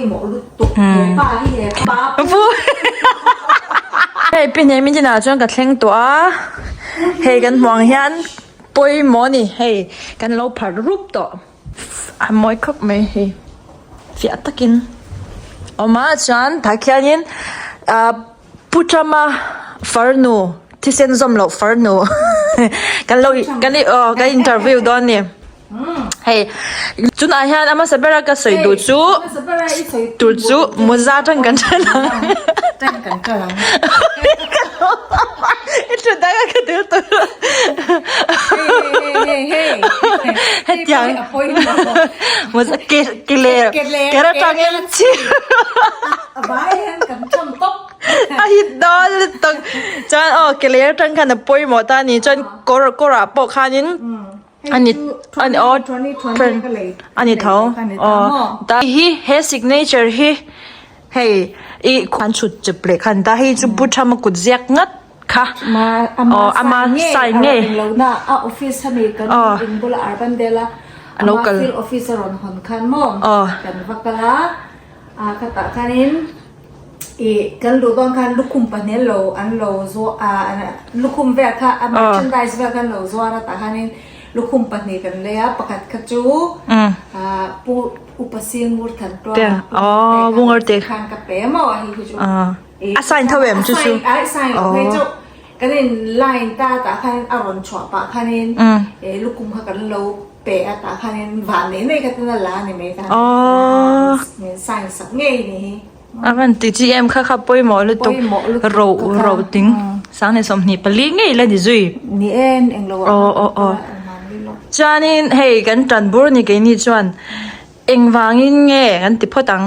หมอลุตุป้าที่ป้าฟูเฮ้ยเป็นยังไม่จะน่าจนกับเท่งตัวเฮ้ยกันมองเห็นปุยหมอนี่เฮ้ยกันเราผัดรูปต่อมอยครับไหมเฮ้ยเฟียตะกินออกมาฉันถ้าแค่นี้พูดจะมาฟาร์นูที่เซ็นซอมเราฟาร์นูกันเรากันนี่กันอินเทอร์วิวตอนนี้เฮ้ยจุนอาหารอามาสับเบราก็ใส่ดูจูดูจูมุซาจังกันใช่ไหมจังกันกำลังitu dah kan tu tu hey yang masa kile kera tangan ci bayan kan contoh ai dol tong chan kile tang kan poi mo ta ni chan kora po khanin ani thau ta hi signature hi hey i kwan chut je ple khan ta hi chu pucha ma ku ziak ngatค่ะมาใส่เงี้ยเราหน้าออฟฟิศนี่กันอินบุลอาร์บันเดล่ามาฟิลออฟฟิศรอนหอนคันมอมกันฟักละกระตาคันินกันดูตอนคันลูกคุมปันเนี่ยเราอันเราซัวลูกคุมเวค่ะมาร์ชันไดส์เวกันเราซัวระตาคันินลูกคุมปันเนี่ยกันเลยประกาศขจูปูอุปสิงวุฒิตัววงเด็กคันกับเป๋มาว่าฮิจูassign เท่าไหร่มั้ยจู่assign เราให้จู่กันนี่ไลน์ตาตาคันอารมณ์ชั่วปะคันนี่ลูกคุมเขากันเราเปะตาคันนี่หวานนี่ในกันนั่นละนี่ไม่ตาเนี่ยใส่สักเงี้ยนี่มันติจีเอ็มค่ะป่วยหมอเลยตกเราติ้งสังในสมนี่ปลีเงี้ยเลยดิจุยนี่เองเราจานี่เฮ้ยกันจันบูรนี่กันนี่จวนเอ็งวางเงี้ยกันติดพอตัง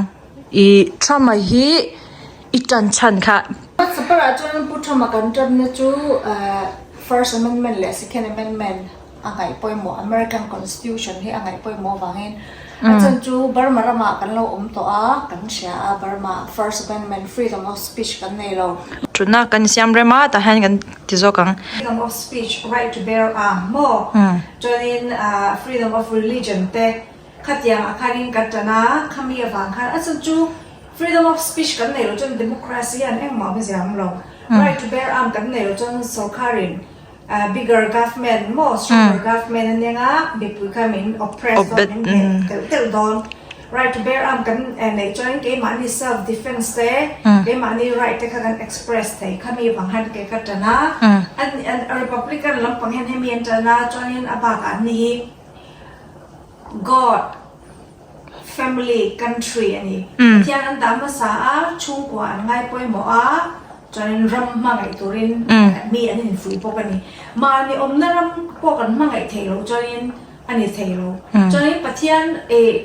อีทำไมฮีอีจันชันค่ะสปาร์จวนพูดทำมากันจนนะจูfirst amendment และ second amendment อะไรปอยหมอ American Constitution ที่อะไรปอยหมอวางเห็นอาจารย์จูบาร์มารามากันเราตัวกันเชียบาร์มา first amendment freedom of speech กันในเราจุดนั้นกันเสียมเรมาแต่เห็นกันที่จกัน freedom of speech right to bear arms โมจนนี้ freedom of religion แต่ขัดยังอาคารินกัตนาขมีวางค่ะอาจารย์จูfreedom of speech กันในเราจน democracy อันเองมาไม่ใช่ของเรา right to bear arms กันในเราจน Sokarin bigger government more stronger government อันยังอ่ะ becoming oppressed เติมดอน right to bear arms กันในจนเกี่ยมันนี่ self defense เต้เกี่ยมันนี่ right ที่เขากัน express เต้เขามีบางฮันเกี่ยกัตนาอัน Republican ลำพังเห็นให้มีอันตนาจนยันอาบากอันนี้ God family country อันนี้ที่อันตามภาษาชุ่มกว่าง่ายป่วยหมอจนรำมาไงตัวรินมีอันนี้ฝุ่ยพวกอันนี้มาในอมนั่นรำพวกกันมาไงเทโลจนอันนี้เทโลจนปัจจัย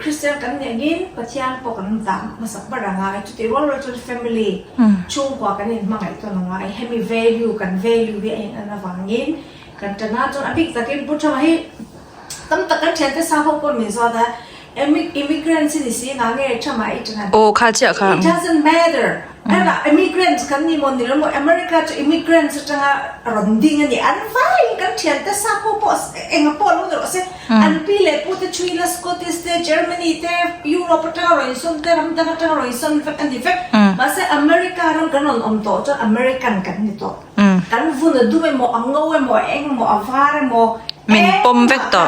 คริสเตียนกันอย่างนี้ปัจจัยพวกกันตามมาสักบาร์ง่ายจุดที่ว่าเราจน family ชุ่มกว่ากันนี่มาไงตัวง่ายให้มี value กัน value ที่อันนั้นฟังยินกันจะน่าจนอภิกษ์กินพูดทำไมตั้งแต่กันเช่นที่สาวคนมีส่วนแต่ immigrants นี่สิงานเงี้ยทำไมจังนั้นโอ้ข้าเจ้าค่ะ it doesn't matter นั่นแหละ immigrants กันนี่มันนี่แล้วมั้งอเมริกาจะ immigrants จังอ่ะรอนดิ้งอันนี้อันฟ้ากันเช่นที่สาวพวกเอ็งพวกรู้ตัวสิอันพี่เล็กพูดที่ช่วยละสกอตติสเตย์เยอรมนีเตย์ยุโรปจังอะไรส่วนเตย์รัมจังอะไรส่วนอันนี้เฟกมาเสอเมริกาเรากันนนตัวจะอเมริกันกันนี่ตัวกันฟุ้งดูไปหมออังโง่หมอเอ็งหมออัฟาร์หมอมินปมเวกต่อ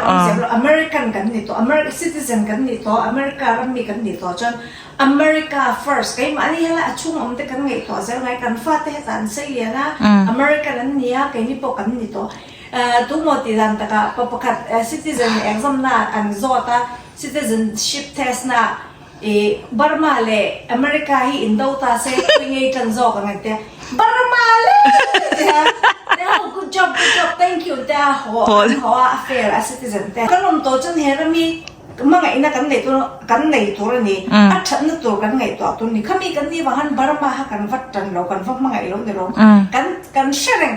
อเมริกันกันนี่ตัวอเมริกันซิติเซนกันนี่ตัวอเมริกาเรามีกันนี่ตัวจนอเมริกา first ไอ้มานี่ละช่วงอมเตกันไงตัวเจ้าไงกันฟาดเตะสันเสียนะอเมริกันนั่นเนี่ยไอ้นี่พวกกันนี่ตัวทุกโมติดันตะกับประกาศ citizen exam น่ะอันโซตา citizenship test น่ะบาร์มาเลยอเมริกาที่อินโดตาเซ่คุยไงจันโซกันไงเตะบาร์มาเลยgood job thank you แต่หัว affair as citizen แต่ก็ลงตัวจนเห็นว่ามีมั่งไงนะกันไหนตัวนี้อัดฉันนั่นตัวกันไงตัวนี้เขามีกันนี่ว่าฮันบาร์มาฮักันวัดจันเรากันฟังมั่งไงเราเดี๋ยวกันเชร์ง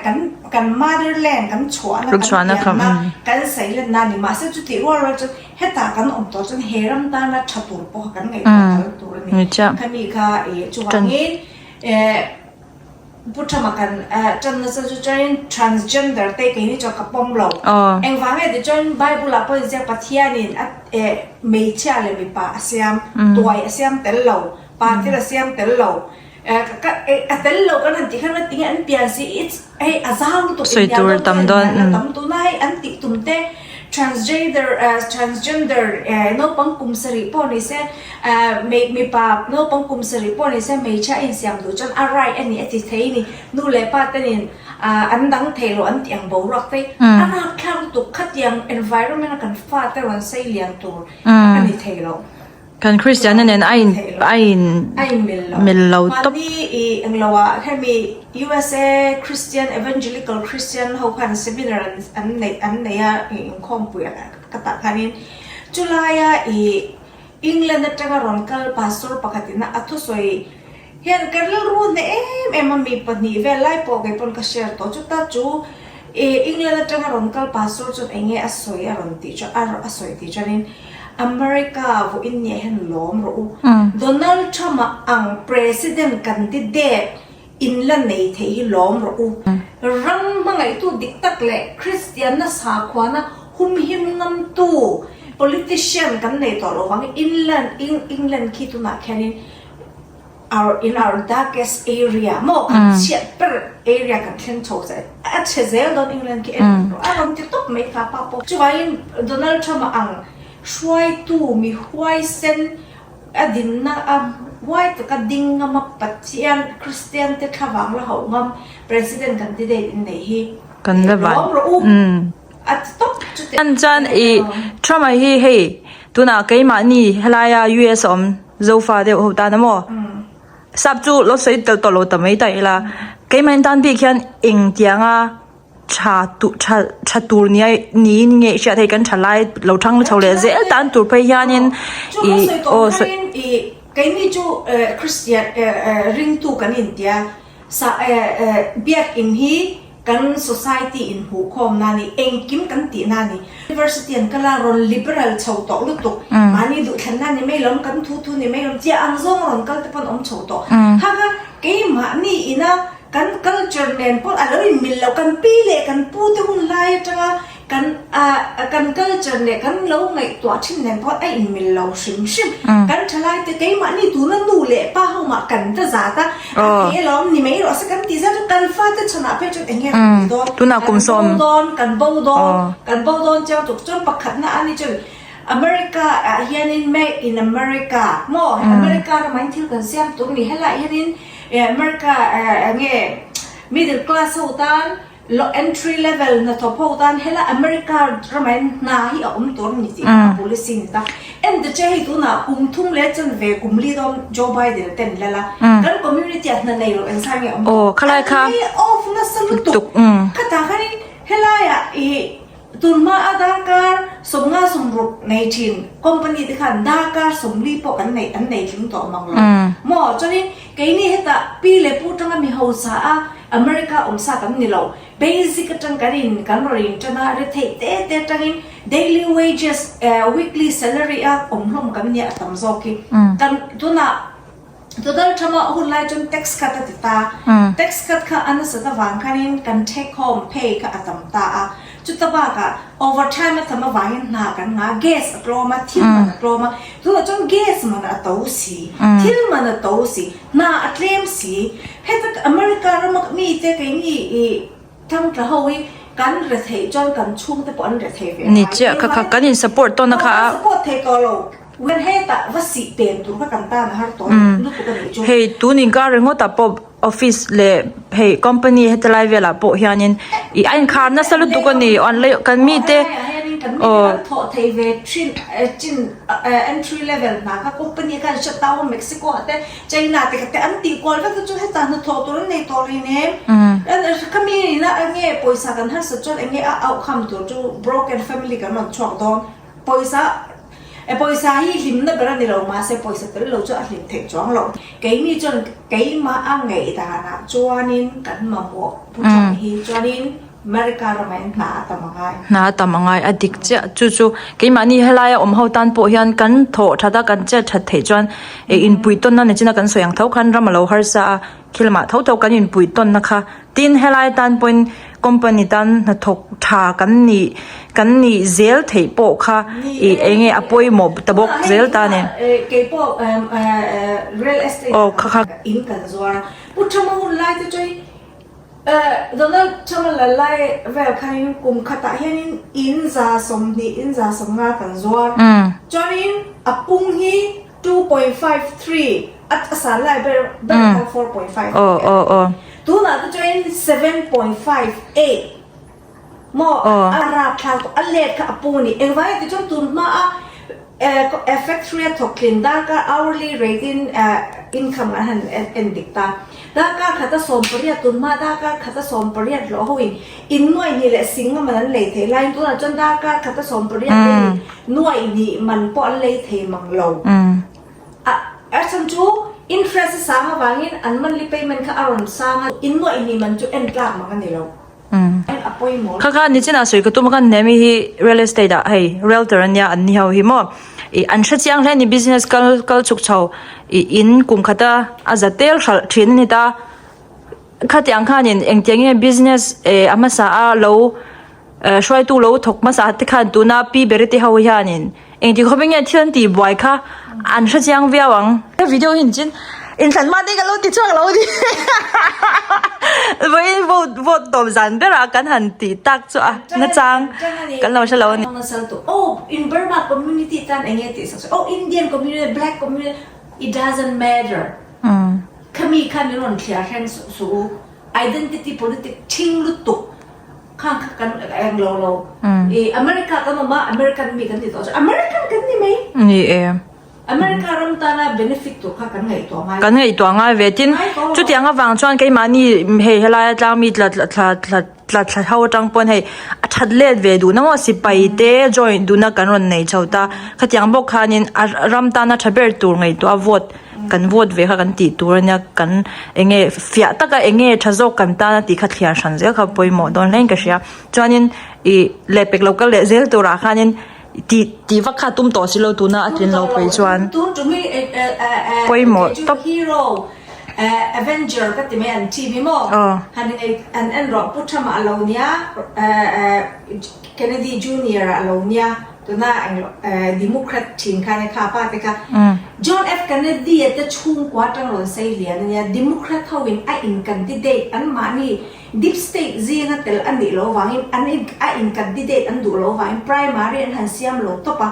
กัน motherland กันชัวนะครับกันใส่เล่นนั่นนี่มาเสียจุดที่ว่าเราจะเฮตากันอมตัวจนเฮรัมตานะชัดตัวพอกันไงตัวนี้เขามีค่ะชัวร์นี้พูดทำกันจันทร์จะจอย transgender เตะกินนี่จะกับปอมเราเอ็งฟังไงเดี๋ยวจอยไบเบิลอ่ะพอจะปัทยานี่ ไม่เชื่อเลยมีป่าเสียมตัวเสียมเต็มเหล่าป่าที่เราเสียมเต็มเหล่าก็เต็มเหล่ากันที่เขาติงอันเปลี่ยนสิอาซาวตัวอินเดียตำตัวนายอันติตุ่มเต้ transgender no pang kum sari po ni se me pa no pang kum sari po ni se me cha in siam du chan arai ani ati thei ni nu le pa tanin an dang thelo an tiang bo rak te ana khang tu khat yang environment kan fa te wan sai lian tur ani thelo kan Christian nen ain millo top ni ang lawa kami USA Christian Evangelical Christian ho kan seminar an ne ya in khom pu ya kata kanin Julaya England atanga ronkal pastor pakatina athu soi hian karl ru ne em mi pani velai po ge pon ka share to chu ta chu England atanga ronkal pastor chu enge asoi aron ti chu asoi ti chanin America vo in ne hen lom ro Donald Trump ang president candidate in la nei thei lom ro rang mangai tu diktak le Christian na sa khwana hum him ngam tu politician kan nei to lo wang England ki tu na khanin in our darkest area mo kan chet per area kan thlen tho se a chezel don England ki a rom ti top mai ka pa po chuai Donald Trump angช่วยตู้มีห้วยเส้นอดินนะห้วยตะกดิ่งงามปัจเจียนคริสเตียนเตะขวังละเขางาม president กันที่เด็ดในฮีกันได้บ้างอัดต๊อกอันจันทรัมป์ฮีตัวน่ะเกี่ยมานี่เฮลาย US อมโจฟ้าเดียวหัวตานะมั้งสับจูรถไฟตลอดแต่ไม่ได้ละเกี่ยมันตันปีแค่อิงเดียงชาตูนี่เนี่ยเชื่อที่กันชลายเราทั้งชาวเลเซลตันตูไปยานินโอ้สก็มีจูคริสเตียนริงตูกันอินเดียสะเบียกอินฮีกัน society อินหูคอมนานี่เองกิมกันตีนานี่ university อันก็ลารอน liberal ชาวโตลุตุมานี่ดูขันนานี่ไม่ล้มกันทุนี่ไม่ล้มเจ้าอังซงรอนก็จะเป็นอมชาวโตฮะก็เกี่ยมานี่อินะกัน culture เด่นพออะไรมิลเรากันปีเล่กันพูดที่หุ่นไล่จังกัน culture เนี่ยกันเราไงตัวชิ้นเด่นพอไอ้มิลเราชิมกันทลายแต่เกี่ยมานี่ตัวนั้นดูเล่ป้าเขามากันจะจ่าตาเกี่ยล้อมนี่ไม่รู้สักกันที่จะกันฟ้าจะชนะเพื่อจะเองเนี่ยตัวน่ากุมสมกันเบาดอนเจ้าจุกจนปักขัดนะอันนี้จนอเมริกาเฮียนิน made in America โม่อเมริกาทำไมที่กันเสียมตรงนี้ให้ละเฮียนินอเมริกาเงี้ย middle class หูตัน entry level นะท็อปหูตันให้ละอเมริกาทำไมน่าที่อมตัวนี้สิกับ policy นี่ตาเอ็นเดชให้ตัวน่ะกุมทุ่งเล็ดจนเวกุมลีดอมโจไบเดนเต็นเลยละกัน community นั่นในโลกเอ็นซ่าเงี้ยโอ้ขลายค่ะออฟน่ะสลุตุกข้าตาคันนี้ให้ละตุนมาอาดาการสมงาสมรุปในทีมคอมพานีที่ขันดาการสมรีปกันในอันในถึงต่อมังลหมอจนนี้แกนี่เหตุปีเล็บพูดจังมีฮาวซาอเมริกาอมซากันนี่เราเบสิกจังกันinกันเราอินจังอะไรเตจังin daily wages weekly salary อมลงกันเนี่ยตั้มโซกิกันตัวน่ะตัวนั้นทำมาหุ่นไล่จน tax cut ติดตา tax cut ค่ะอันนั้นสุดท้ายกันinกัน take home pay ค่ะตั้มตาจุดตบ้ากะ overtime มันทำมาวันหนากันงา gas กลัวมาทิ้งมันกลัวมาตัวจน gas มันตัวสีทิ้งมันตัวสีหน้าอัดเลี้ยมสีเฮ้ยแต่อเมริกาเราไม่มีเจ้ากันนี่ทั้งกระหอยกันเรทจนกันชุ่มแต่ปนเรทเวียนี่เจ้าค่ะกันนี่ support ตัวนะคะ support เทตัวเราเว้นให้แต่ว่าสีเป็นตัวก็กันตามหาตัวนู้นตัวนี้จุ๊บเฮ้ยตัวนี้ก็เรื่องว่าแต่ปอบoffice เลยเฮ้ย company เหตุไรเวลาปะเฮียนินอีอันคาร์น่ะสรุปตัวกันนี่ออนไลน์กันมีเตโอ้ถอดเทเวชินentry level นะค่ะ company กันชัดดาวน์เม็กซิโกแต่ไชน่าแต่อันตีกว่าก็จะให้ตาหน้าถอดตัวในตัวนี้เนี่ยก็มีนะอันนี้ปอยสักันให้สุดจนอันนี้เอาคำตัวจู broken family กันมันช็อกโดนปอยสัปอยสัที่หิมนั่นเป็นอะไรเรามาเสียปอยสัตัวเราจะหิมเทคจ้องเราเกี่ยมีจนเกี่ยมาอ่างไงแต่นะจวนนินกันมาบอกผู้ชายจวนนินอเมริกาเราไม่หนาตามง่ายอดีตเจ้าจู่ๆกี่มันนี่ให้ไล่เขาตันปอยกันกันโถชัดกันเจ้าชัดเทจวนอินปุยต้นนั่นเนี่ยจีน่ากันสวยงเท่ากันเรามาเราฮาร์ซ่าคิดมาเท่ากันอินปุยต้นนะคะตีนให้ไล่ตันปอย company tan na thok tha kan ni zel thei po kha e enge apoi mo tabok zel ta ne ke po real estate kha in kan zuar puchama lai te choi Donald Trump la lai vel khain kum khata hianin in za som nga kan zuar chonin apung hi 2.53 at asala ber 4.5 tu na to choin 7.58 mo ara khal to alet ka apuni engwai ti chon tun ma effect rate thoklin da ka hourly rate in income han endikta da ka khata som pariya tun ma da ka khata som pariya lo hoin in noi ni le singa man le the line tu na chon da ka khata som pariya noi ni man po le the mang lo asam chu interest sama bangin an monthly payment ka aron sama in noi ni man chu en ka ma kan ni lo kaka ni china soi ko tum kan nemi hi real estate da hey realtor ania an ni hau hi mo e an sha chiang le ni business kal chuk chau e in kum khata azatel khal thin ni ta khatiang khanin engtiang e business e amasa a lo shwai tu lo thok ma sa te khan tu na pi berete hau hianin engti khobeng ya thian ti boy kha an sha chiang wiawang video hin chin in san ma ni ga lo ti chuak lo di với vote tổ dân biết là cắn hẳn tí tắc cho nó trang cắn lâu lâu này in Burma community tan anh nghe tí sao Indian community black community it doesn't matter kami kan yon clear hen su identity politics ting lu tuk kan ang lo America kan ma American mi kan dito American kan ni mai ni America ram ta na benefit to ka kan ngai to ngai ve tin chu tiang a wang chuan ke mani he helai tlang mi tlat hau tang pon hei a that let ve du na mo si pai te join du na kan ron nei chauta khatiang bok khanin ram ta na thaber tur ngai to a vote kan vote ve kha kan ti tur nya kan enge fia taka enge thazok kan ta na ti kha thliar san zel kha poimo don lain ka sia chuanin i lepek local le zel tur a khanin ti vakha tum to silo tu na atin lo pe chuan tu mi poimo top hero Avenger ka ti me an TV mo han an ro puthama alonia Kennedy Jr. alonia tu na Democrat tin kha ne kha pa te ka John F Kennedy te chung kwa tang ron sai lian nia Democrat hawin a in candidate an mani deep state zina tel an ni lo wangin an in candidate an du lo wangin primary an han siam lo topa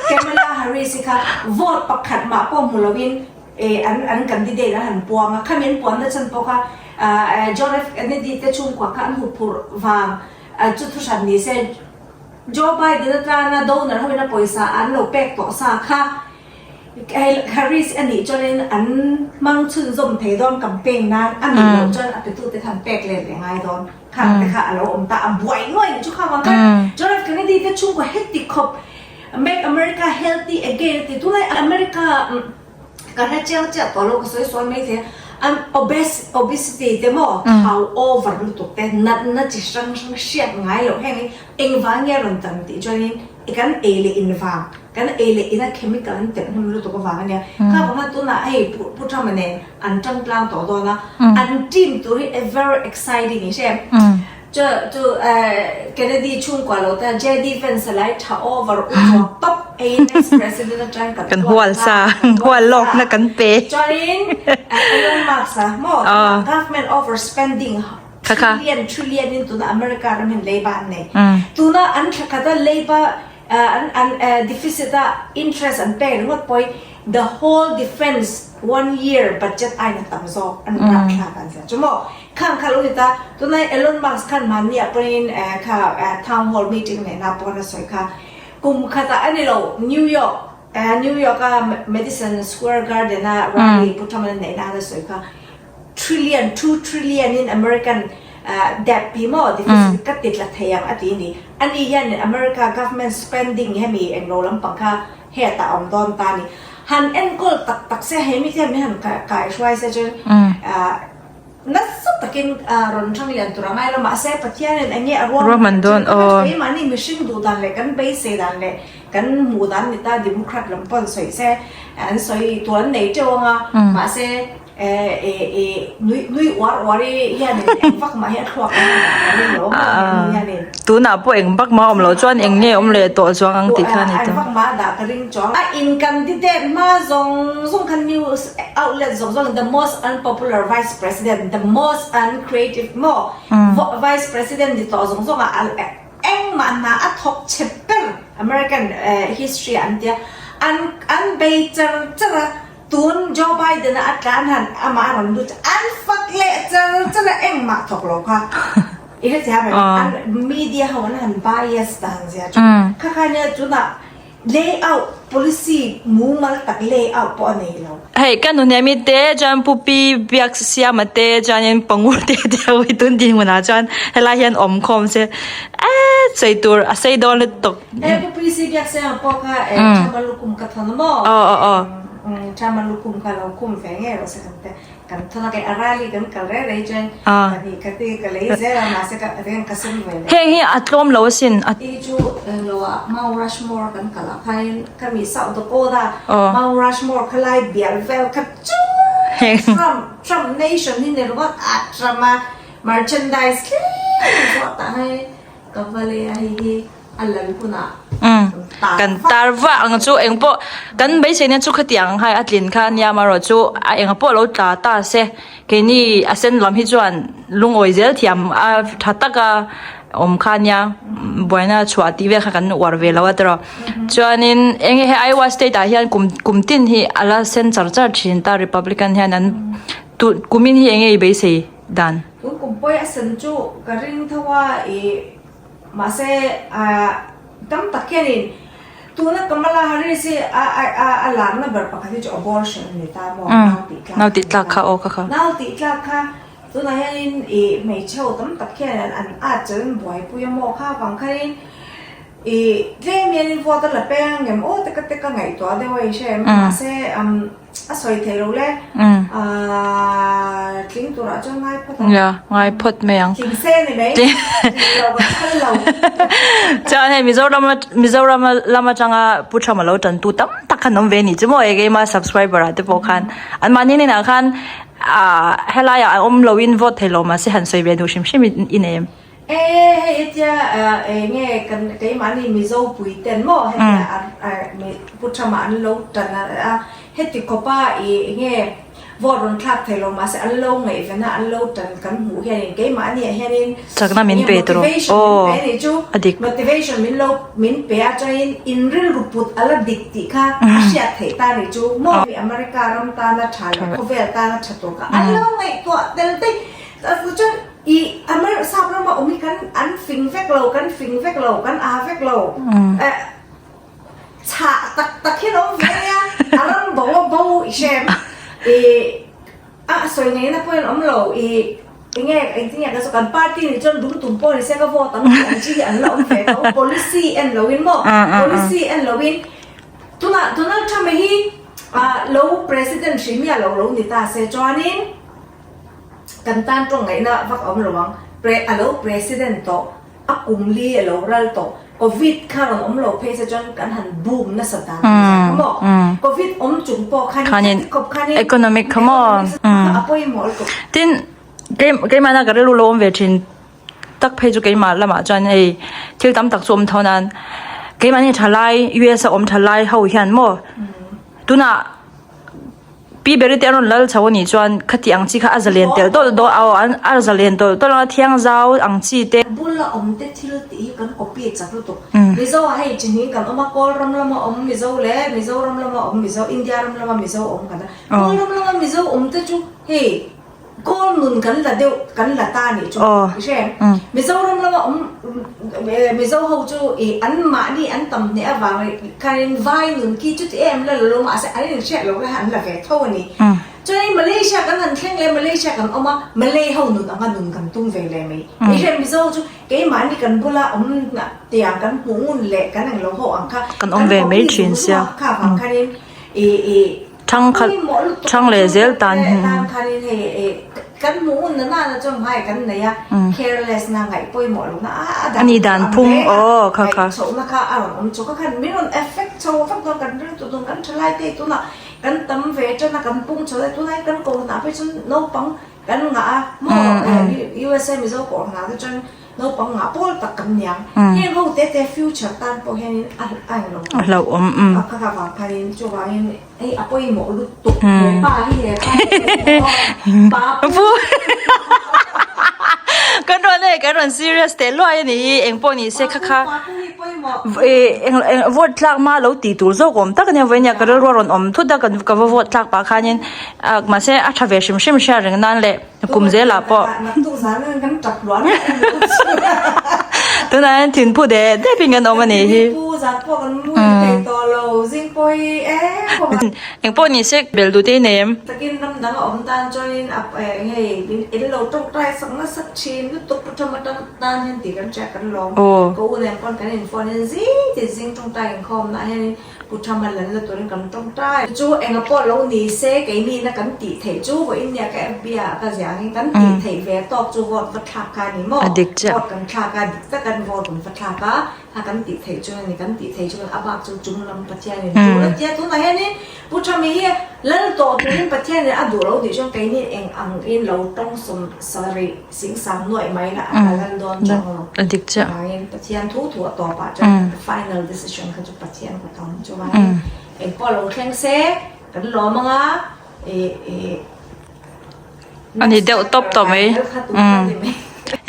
Kamala Harris ka vote pakhat ma po mulawin an candidate han puanga khamin puan na chan poka John F Kennedy te chung kwa ka an hu pur wang chu thu san ni se Joe Biden ta na donor hawina poisa an lo pek to sa kha Harris ani cho nên anh mang chun zom thấy don campaign nan anh lo cho anh tự tự tham pek le ngai don khang te kha alo om ta am buai noi chu kha wang kan John F Kennedy te chung ko hetti khop make America healthy again te tu lai America ka ha chel cha to lo ko soi soi mai the obesity te mo how over lu to te na chi sang shiat ngai lo heng eng wang ya ron tan ti cho nên ikan ele in wang kan ele ina chemical an te hum lu to ko wang ania ka bang tu na ai putra mane an tang tlang to do na an team to a very exciting is cho Kennedy chung kwa lo ta JD Vance lai tha over top a next president tang kan hual sa hual lok na kan pe cho nên Elon Musk mo government overspending trillion into the America ramin labor ne tu na an thakata labor an deficit interest and pay ngot poi the whole defense 1 year budget ai na tam zo an ra kha kan sa chumo khang khalita tunai Elon Musk khan man ni aprin kha town hall meeting ne na pona soi kha kum khata ani lo New York Madison Square Garden na rally puthaman ne na da soi kha 2 trillion in American debt pimo deficit ka tit la thayang ati ni ani yan America government spending hemi englo lam pangkha he ta om don ta ni han en kol tak se hemi the me han ka shwai se chen na su takin ron thang lian tura mai la ma se pathian en ange arwa roman don mani machine du dan le kan base se dan le กันหมู่ดันนี่ตาดิโมแครตลำปอนสวยเซ่อันสวยตัวนั้นไหนเจ้าอ่ะมาเซ่นุยวัดยันเนี่ยฟักมาเฮ็ดครัวกันนี่หรอยันเนี่ยตูน่ะพวกเองบักมาเราจวนเองเนี่ยเลยตัวจวงอังติคันนี่ตัวฟักมาด่ากระดิ่งจ้องอินกันที่เด็ดมาส่งคันนิวส์เอาเล็ตส่ง the most unpopular vice president the most uncreative vice president ที่ต่อส่งอ่ะเอ็งมันน่ะท็อปเชปเปอร์ American history อันเดียอันเบย์จะตูนโจไบเดนอัดการหันอามารันดูอันฟักเละจะเอ็งมาถกโลค่ะอีกที่แบบอันมีเดียเขาหัน bias ต่างเสียจุดข้าเนี่ยจุดน่ะ layout policy มูมาตัก layout ปอนนี่เราเฮ้ยกันหนูเนี่ยมีเตจานปุปีเบียกเสียมาเตจานยังปังวุ้เตเดียววิตุนดีมันอาจารย์เฮลาเฮียนอมคอมเสียใส่ตัวใส่โดนเลยตกปุปีสิเบียกเสียปอกชามาลุกุมกับทนมชามาลุกุมกับเราคุมแฝงเราสักกันทนากันอะไรกันกันอะไรจังกันนี่กันที่กันเลยเจ้ามาสักกันเรื่องกษัตริย์เลยเฮ้ยอัดลมเราสินที่จูเรามารัชมอร์กันกันละใครกันมีสาวตะโกดามารัชมอร์กันไล่เบียร์เวลกันจูTrump nation นี่เนี่ยว่าอัดทำมา merchandise ว่าแต่ให้กับอะไรอะไรพุ่นอ่ะกันตาว่าอังจูเองพอกันไม่ใช่เนี่ยจูขตียงให้อัดลินขันยามารอจูเองพอเราตาเสแค่นี้อาเซนลำพิจวนลุงโอยเจลเทียมทัดตะกาขันยาบ่อยน่าชัวตีเวขันวาร์เวลว่าตรอจวนนี้เองให้ไอวาสเตย์ตาเฮียนกุมตินที่อาลาเซนจัดชินตาริพับลิกันเฮียนั้นตุกุมินที่เองไม่ใช่ดันกุมป่วยอาเซนจูกริงทว่ามาเซ่ตั้มตะเกียนินตัวนั้นกำลังหาเรื่องสิหลานน่ะแบบปกติจะ abortion นี่ตามองน่าติดลักค่ะโอ้ค่ะน่าติดลักค่ะตัวนั้นยังไม่เช่าตั้มตะเกียนอันอาจจะบ่อยปุยมอข้าวบางครั้งเรื่องนี้นี่พอตละเป้งอย่างโอ้แต่ก็ไงตัวเดียวใช่ไหมมาเซ่สวยเท่าเลยทิ้งตัวเราจะง่ายพอดง่ายพอดไหมยังทิ้งเส้นไหมเราก็ทันเราจะให้มิโซรามาจังอ่ะพูดชมาเราจันตูตั้มตักขนมเวนี่จะมั่วเองมา subscriber อ่ะที่พอคันอันมานี่นะคันเฮล่าอย่าเราวินโหวตให้เรามาสิหันสวยเวดูชิมอินเอ็มเจ้าเนี่ยกันไอ้มันนี่มิโซปุยเต็นมั่วให้มีพูดชมาอันเราจันเฮติโคป้าเนี่ยวอร์ดอนคลับเทโลมาเสอันโลงไงฟันน่ะอันโลจันกันหูเฮียนี่เกย์มันเนี่ยเฮียนี่จากนั้นมินเปโตรโอ้motivation มินเปอาจจะอินริลรูปุตอะไรดิกติค่ะอาเซียเทตานี่จูมออเมริการัมตานาชาลโคเวตานาชัตุกะอันโลงไงตัวเดลต้แต่ฟูจันอเมริกาทราบแล้วว่ามีกันอันฟิงเฟกโลกันอาเฟกโลชาตะขี้น้องเวียอารมณ์บอกว่าบูอีเชมสวยไงนะเพื่อนเราไงที่เนี่ยก็สกันปาร์ตี้นี่จนดูตุ้มโป้นี่เสกว่าตั้งแต่ที่อันเราเฟกเขา policy and lowin มั้ง policy and lowin ตัวนั้นทำให้low president ชิมยาเรานี่ตาเซจอนินกันตั้งตรงไหนนะฟักเอาระวังlow president โตอักุมลีเราโตโควิดข้าเราเราเพศจนกันหันบูมนะสัตว์มั้งโควิดจุ่มปอคันนี้ economic ขมตินเกมมันก็เรื่องรวมเวทินตักเพจเกมมันละมาจันที่ตั้มตักสวมเท่านั้นเกมมันนี่ทลาย US ทลายเขาเห็นมั้งตัวน่ะปีเบริเตอร์นแล้วชาวนี้จวนขัดยังจีข้าอาจจะเรียนเตลตัวเอาอาจจะเรียนตัวเราเที่ยงเช้าอังจีเตบุลละเตที่เราตีกันก็เปียจับตัวมิโซให้จริงๆกันมาโกลรำละมามิโซเล่มิโซรำละมามิโซอินเดียรำละมามิโซกันนะโกลรำละมามิโซเตจูเฮ้โกลนุนกันละเดียวกันละตานี่จูใช่มิโซรำละมามิโซเขาจูอันมานี่อันต่ำเนี่ยว่าการวายนุนกี่จุดแล้วลงมาเสร็จอันนี้เช็ดเราก็หันละแฝงเท่านี้จนมาเลเซียกันหันแข่งเลยมาเลเซียกันเอามาเลเขาหนุนอันนุนกันตุ้งเวเลยไหมไม่ใช่มิโซจูเก๋มันนี่กันบุละเตียงกันหูงุนเละกันอย่างเราหัวอังค่ะกันองเวไม่ชินเสียค่ะฟังคันนี้ chang le zel tan kan mu na na chong hai kan ne ya careless na ngai poi mo lu na ani dan phung kha so na kha chu ka kan mi ron effect so fa kan rin tu kan thlai te tu na kan tam ve cha na kan pung chu tu nai kan ko na pe chun no pang kan nga mo USA mi zo ko na chun no pang nga pol tak kan nyang he ho te future tan po hen ai lo kha ba phain chu ba hen ai apoi mo lu tu pa hi he pa kan ron serious te lo ai ni eng po ni se kha vote tlak ma lo ti tur zo kom tak ne venya ka ro ron om thu da kan ka vote tlak pa khanin ma se a thave shim sha reng nan le kum je la po tu za kan tak luan tu na tin pu de ping an om ni hi pu za po kan mu te to lo jing poi eng po ni se bel du te nem takin ram dang om tan join up hey in lo tong trai sang na sak chin lu tuk putam tan hen ti kan check kan long ko nen kon kan in phone zing tong trai khom na hen putam lan la torin kan tong trai chu eng a po lo ni se ke ni na kan ti thei chu bo in ya ka bia ka jang kan ti thei ve tok chu vot va thak ka ni mo vot kan thak ka dik ta kan vot kan va thak ka ha kan ti thei chu ni kan ti thei chu abak chu chung lam patya ni chu la tia tu na hen ni putam hi lan to tin patya ni a du lo di chong ke ni eng ang in lo tong som salary sing sang noi mai na lan don chong lo adik cha ai patya thu thu to pa cha final decision ka chu patya ko tong chu ba eng po lo thleng se kan lo manga ani deuh top to mai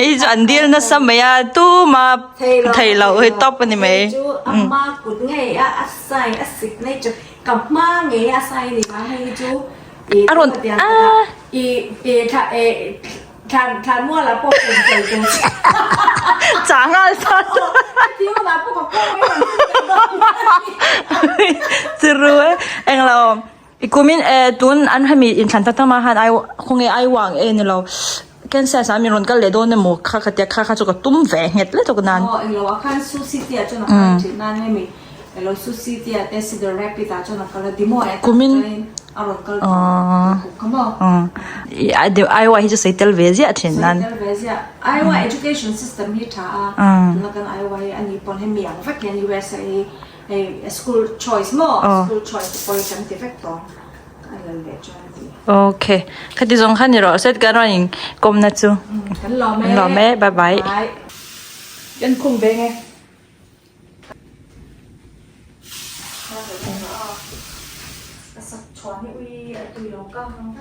ei an dil na samaya tu ma thei lo hoi top ani mai amma kut nge a sai a sik nei chu kam ma nge a sai ni ba hei chu aron pe tha than mua la po ken chei ken chang al sa ti ma po ko ko zuru eng lo ikumin tun an hami in than ta ma han ai khonge ai wang ni lo kan sa sa mi ron kal le don mo kha kha chu ka tum ve het le to nan eng lo khan sushi tia chu na kan thi nan ne mi lo sushi tia te si the rapid ta chu na kala dimo kumin aron kal kamo ai wa hi ju sai tel ve zia thin nan ai wa education system hi tha na kan ai wa ani pon he mi ang fa ken USA a school choice mo school choice for some factor okay khati jong khan ni ro set kan ron kom na chu kan lo me bye bye yan khung be nge sak chon ni ui tui lo ka hang